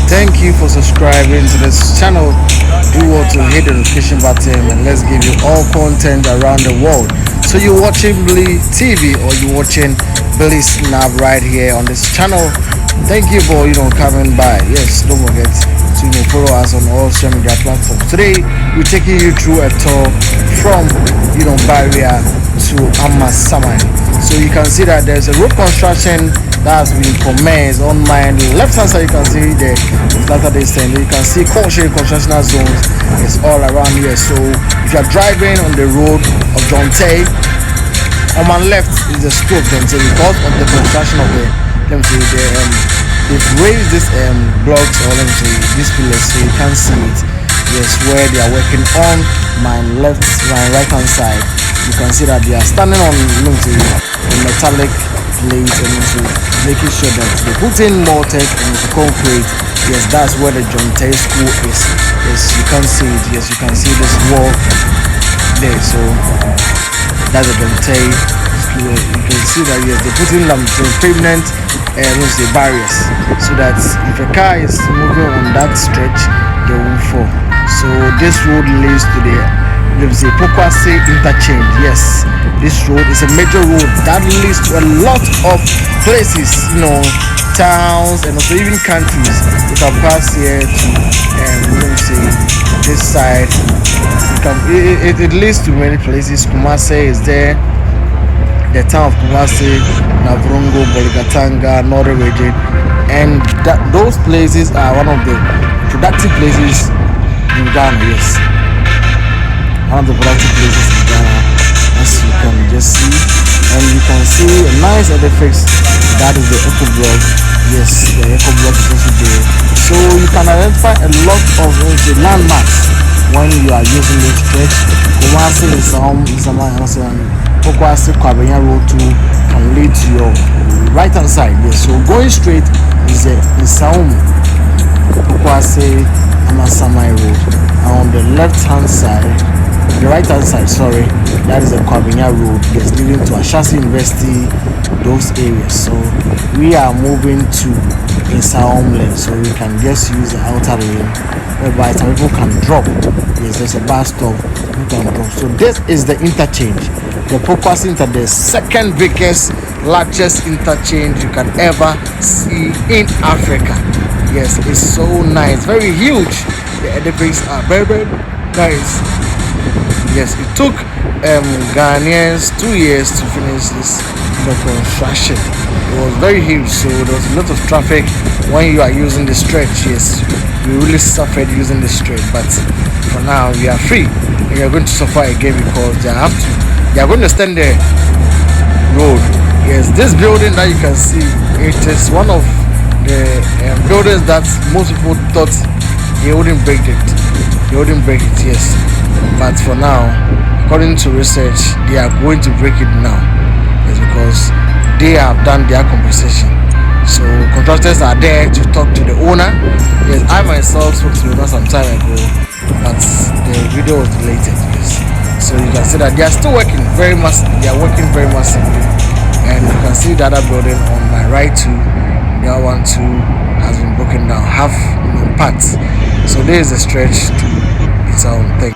Thank you for subscribing to this channel. Do want to hit the notification button and let's give you all content around the world. So you're watching Billy TV or you're watching Billy Snap right here on this channel. Thank you for coming by. Yes, don't forget to follow us on all social media platforms. Today we're taking you through a tour from Barrier to Nsawam. So you can see that there's a road construction that has been commenced on my left hand side. You can see the starter distance. You can see caution constructional zones is all around here. So if you're driving on the road of John Tay, on my left is the school of John Tay because of the construction of they've raised this blocks, or these pillars, so you can see it. Yes, where they are working on my right hand side. You can see that they are standing on the metallic plates and also making sure that they put in mortar and concrete. Yes, that's where the John Tay school is. Yes, you can see it. Yes, you can see this wall there. So that's the John Tay school. You can see that yes, they put in pavement and the barriers so that if a car is moving on that stretch, they won't fall. So this road leads to the pokuasi interchange. Yes, this road is a major road that leads to a lot of places, towns and also even countries. You can pass here to this side. It leads to many places. Kumasi is there, the town of Kumasi, Navrongo, Boligatanga, Northern region, and those places are one of the productive places in Ghana. Yes, one of the productive places in Ghana, as you can just see. And you can see a nice edifice, that is the eco block. Yes, the eco block is also there. So you can identify a lot of landmarks when you are using this stretch. Kumasi, Nsawam, pokuasi Kwabenya Road 2 can lead to your right hand side. Yes, so going straight is the Nsawam pokuasi Nsawam Road. And on the left hand side, the right hand side, sorry, that is the Kwabenya Road. Yes, leading to Ashasi University, those areas. So we are moving to Nsawam lane, so we can just use the outer lane whereby some people can drop. Yes, there's a bus stop, you can drop. So this is the interchange, the pokuasi the second biggest, largest interchange you can ever see in Africa. Yes, it's so nice, very huge. The edifices are very, very nice. Yes, it took Ghanaians 2 years to finish this construction. It was very huge, so there was a lot of traffic when you are using the stretch. Yes, we really suffered using the stretch, but for now we are free. And you're going to suffer again because they are going to stand the road. Yes, this building that you can see, it is one of the buildings that most people thought they wouldn't break it. They wouldn't break it, yes. But for now, according to research, they are going to break it now. It's because they have done their compensation. So contractors are there to talk to the owner. Yes, I myself spoke to the owner some time ago, but the video was deleted. Yes. So you can see that they are still working very massively. They are working very massively, and you can see the other building on my right too. The other one too has been broken down, half parts. So there is a stretch to its own thing.